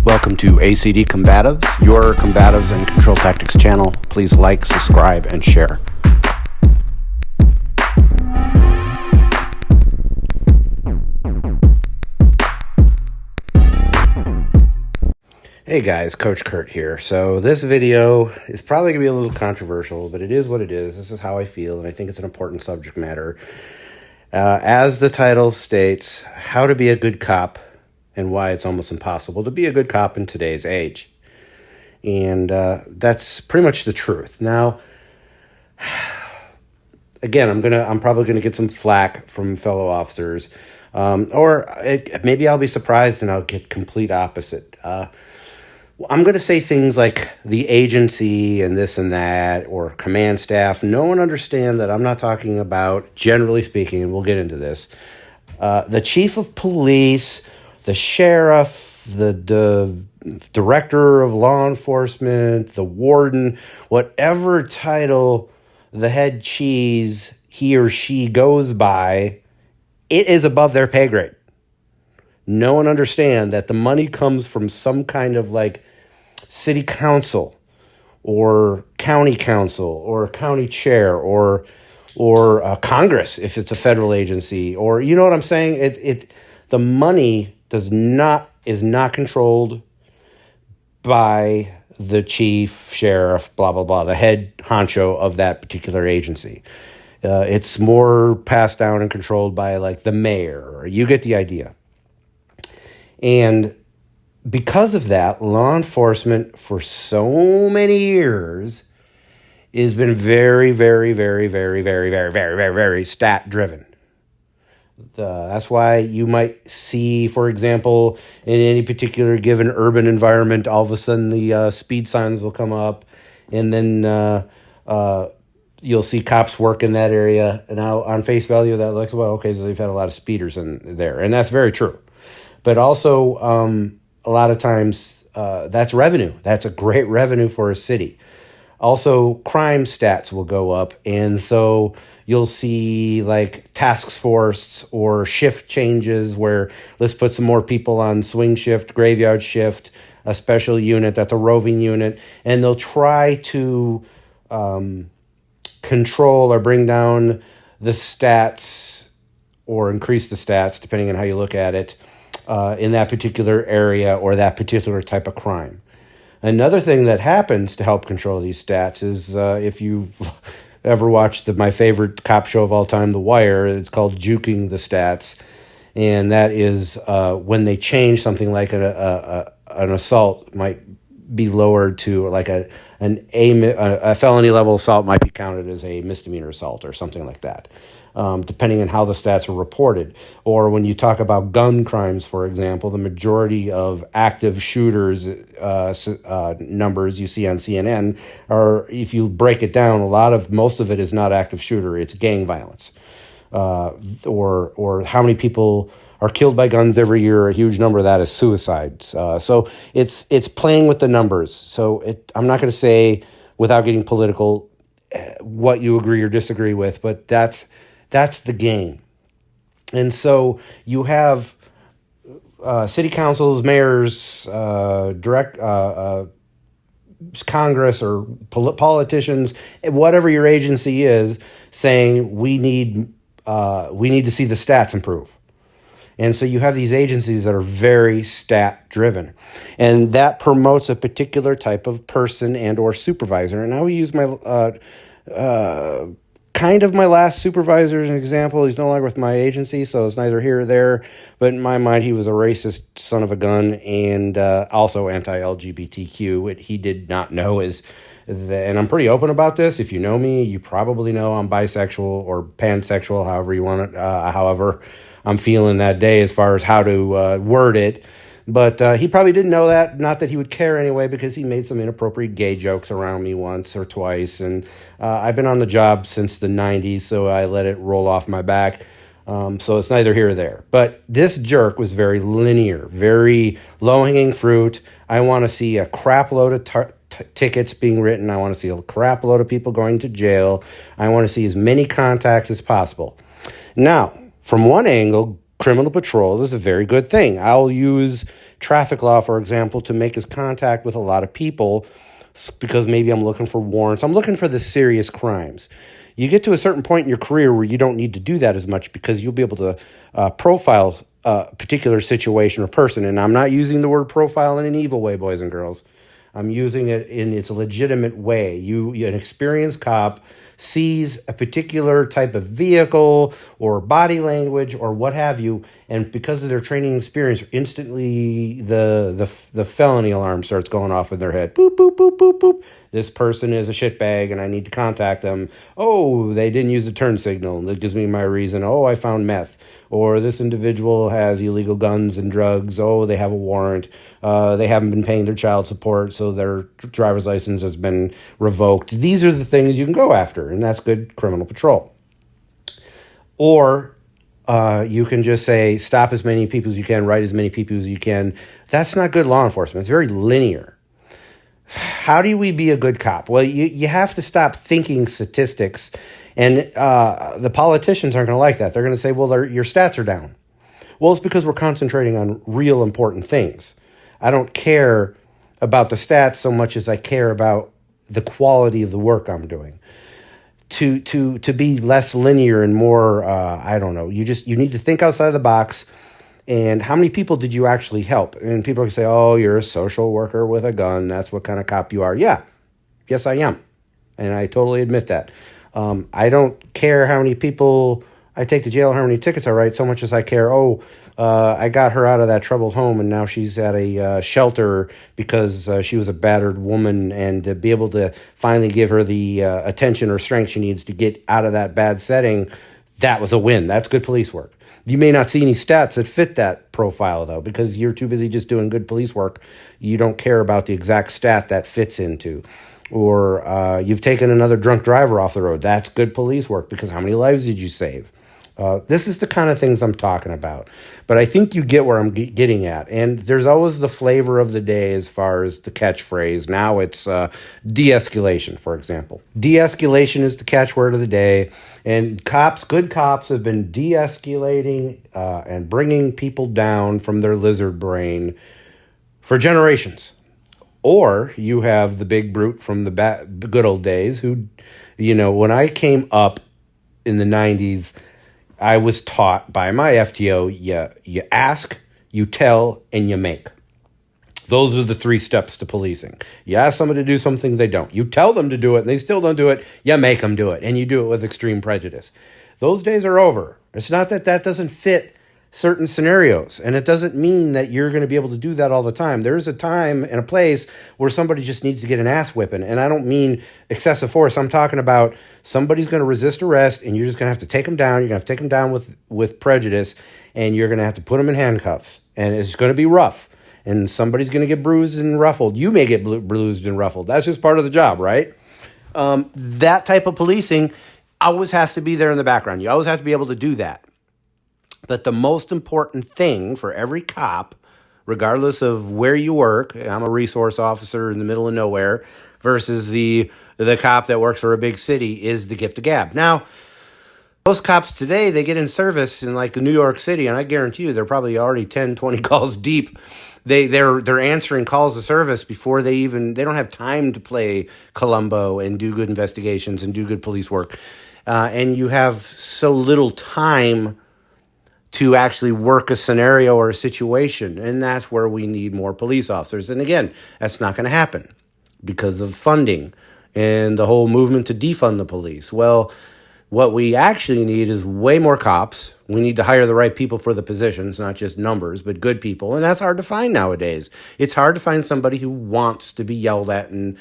Welcome to ACD Combatives, your combatives and control tactics channel. Please like, subscribe, and share. Hey guys, Coach Kurt here. So this video is probably going to be a little controversial, but it is what it is. This is how I feel, and I think it's an important subject matter. As the title states, how to be a good cop and why it's almost impossible to be a good cop in today's age. And that's pretty much the truth. Now, again, I'm probably gonna get some flack from fellow officers, maybe I'll be surprised and I'll get complete opposite. I'm going to say things like the agency and this and that, or command staff. No one understand that I'm not talking about, generally speaking, and we'll get into this, the chief of police, the sheriff, the director of law enforcement, the warden, whatever title the head cheese he or she goes by, it is above their pay grade. No one understand that the money comes from some kind of like city council or county council or county chair or Congress if it's a federal agency, or you know what I'm saying? The money is not controlled by the chief, sheriff, blah blah blah, the head honcho of that particular agency. It's more passed down and controlled by like the mayor. You get the idea. And because of that, law enforcement for so many years has been very, very, very, very, very, very, very, very, very stat driven. That's why you might see, for example, in any particular given urban environment, all of a sudden the speed signs will come up, and then you'll see cops work in that area. And now on face value, that looks, well, okay, so they've had a lot of speeders in there. And that's very true. But also, a lot of times, that's revenue. That's a great revenue for a city. Also, crime stats will go up. And so you'll see like task force or shift changes where let's put some more people on swing shift, graveyard shift, a special unit that's a roving unit. And they'll try to control or bring down the stats or increase the stats, depending on how you look at it, in that particular area or that particular type of crime. Another thing that happens to help control these stats is if you've ever watched my favorite cop show of all time, The Wire, it's called Juking the Stats. And that is when they change something like an assault might be lowered to like a felony level assault might be counted as a misdemeanor assault or something like that. Depending on how the stats are reported. Or when you talk about gun crimes, for example, the majority of active shooters numbers you see on CNN are, if you break it down, most of it is not active shooter, it's gang violence. Or how many people are killed by guns every year. A huge number of that is suicides. So it's playing with the numbers. So I'm not going to say, without getting political, what you agree or disagree with, but that's the game. And so you have city councils, mayors, Congress or politicians, whatever your agency is, saying we need to see the stats improve. And so you have these agencies that are very stat driven, and that promotes a particular type of person and or supervisor. And I will use my kind of my last supervisor as an example. He's no longer with my agency, so it's neither here or there. But in my mind, he was a racist son of a gun and also anti-LGBTQ. What he did not know is that, and I'm pretty open about this. If you know me, you probably know I'm bisexual or pansexual, however you want it, however I'm feeling that day as far as how to word it. But he probably didn't know that, not that he would care anyway, because he made some inappropriate gay jokes around me once or twice. And I've been on the job since the 90s, so I let it roll off my back. So it's neither here or there. But this jerk was very linear, very low-hanging fruit. I want to see a crap load of tickets being written. I want to see a crap load of people going to jail. I want to see as many contacts as possible. Now, from one angle, criminal patrol is a very good thing. I'll use traffic law, for example, to make his contact with a lot of people because maybe I'm looking for warrants. I'm looking for the serious crimes. You get to a certain point in your career where you don't need to do that as much because you'll be able to profile a particular situation or person. And I'm not using the word profile in an evil way, boys and girls. I'm using it in its legitimate way. An experienced cop sees a particular type of vehicle or body language or what have you, and because of their training and experience, instantly the felony alarm starts going off in their head. Boop, boop, boop, boop, boop. This person is a shitbag and I need to contact them. Oh, they didn't use the turn signal. That gives me my reason. Oh, I found meth. Or this individual has illegal guns and drugs. Oh, they have a warrant. They haven't been paying their child support, so their driver's license has been revoked. These are the things you can go after, and that's good criminal patrol. Or you can just say, stop as many people as you can, write as many people as you can. That's not good law enforcement. It's very linear. How do we be a good cop? Well, you have to stop thinking statistics, and the politicians aren't going to like that. They're going to say, well, your stats are down. Well, it's because we're concentrating on real important things. I don't care about the stats so much as I care about the quality of the work I'm doing. To be less linear and more, I don't know, you need to think outside the box. And how many people did you actually help? And people can say, oh, you're a social worker with a gun. That's what kind of cop you are. Yeah, yes, I am. And I totally admit that. I don't care how many people I take to jail, how many tickets I write, so much as I care, I got her out of that troubled home and now she's at a shelter because she was a battered woman, and to be able to finally give her the attention or strength she needs to get out of that bad setting, that was a win. That's good police work. You may not see any stats that fit that profile, though, because you're too busy just doing good police work. You don't care about the exact stat that fits into. Or you've taken another drunk driver off the road. That's good police work, because how many lives did you save? This is the kind of things I'm talking about. But I think you get where I'm getting at. And there's always the flavor of the day as far as the catchphrase. Now it's de-escalation, for example. De-escalation is the catchword of the day. And good cops have been de-escalating and bringing people down from their lizard brain for generations. Or you have the big brute from the good old days who, when I came up in the 90s, I was taught by my FTO, you ask, you tell, and you make. Those are the 3 steps to policing. You ask someone to do something, they don't. You tell them to do it, and they still don't do it. You make them do it, and you do it with extreme prejudice. Those days are over. It's not that doesn't fit certain scenarios, and it doesn't mean that you're going to be able to do that all the time. There's a time and a place where somebody just needs to get an ass whipping, and I don't mean excessive force. I'm talking about somebody's going to resist arrest, and you're just going to have to take them down. You're going to have to take them down with prejudice, and you're going to have to put them in handcuffs, and it's going to be rough, and somebody's going to get bruised and ruffled. You may get bruised and ruffled. That's just part of the job, right? That type of policing always has to be there in the background. You always have to be able to do that. But the most important thing for every cop, regardless of where you work, I'm a resource officer in the middle of nowhere, versus the cop that works for a big city, is the gift of gab. Now, most cops today, they get in service in like New York City, and I guarantee you they're probably already 10, 20 calls deep. They're answering calls of service before they don't have time to play Columbo and do good investigations and do good police work. And you have so little time to actually work a scenario or a situation. And that's where we need more police officers. And again, that's not going to happen because of funding and the whole movement to defund the police. Well, what we actually need is way more cops. We need to hire the right people for the positions, not just numbers, but good people. And that's hard to find nowadays. It's hard to find somebody who wants to be yelled at and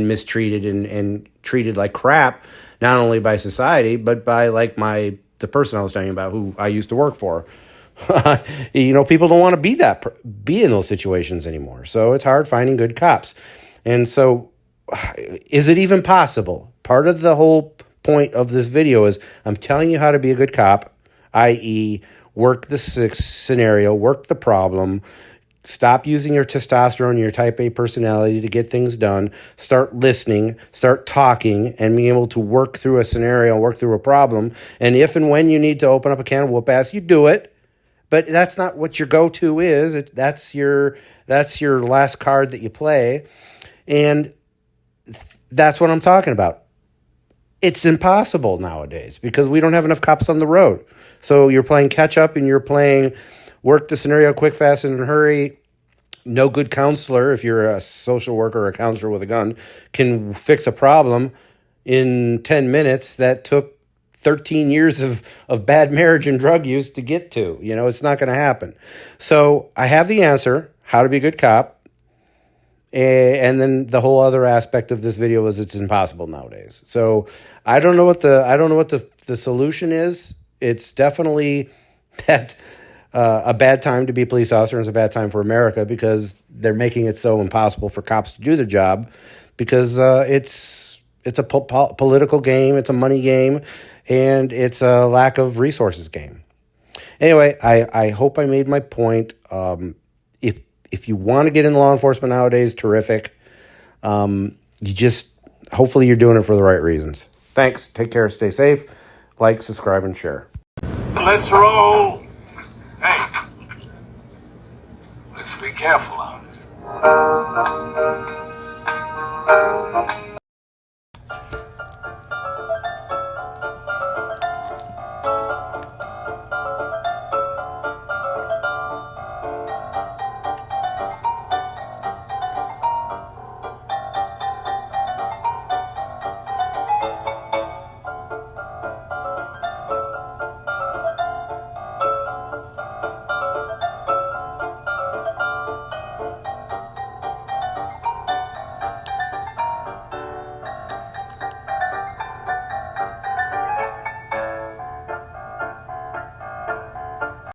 mistreated and treated like crap, not only by society, but by the person I was telling you about who I used to work for. People don't want to be in those situations anymore. So it's hard finding good cops. And so is it even possible? Part of the whole point of this video is I'm telling you how to be a good cop, i.e. work the scenario, work the problem, stop using your testosterone, your type A personality to get things done, start listening, start talking, and being able to work through a scenario, work through a problem. And if and when you need to open up a can of whoop ass, you do it. but that's not what your go-to is. That's your last card that you play, and that's what I'm talking about. It's impossible nowadays because we don't have enough cops on the road. So you're playing catch up and you're playing work the scenario quick, fast, and in a hurry. No good counselor, if you're a social worker or a counselor with a gun, can fix a problem in 10 minutes that took 13 years of bad marriage and drug use to get to. It's not going to happen. So I have the answer, how to be a good cop. And then the whole other aspect of this video is it's impossible nowadays. So I don't know what the solution is. It's definitely that a bad time to be a police officer, and it's a bad time for America because they're making it so impossible for cops to do their job because it's a political game, it's a money game, and it's a lack of resources game. Anyway, I hope I made my point. If you want to get into law enforcement nowadays, terrific. Hopefully you're doing it for the right reasons. Thanks. Take care. Stay safe. Like, subscribe, and share. Let's roll. Hey, let's be careful.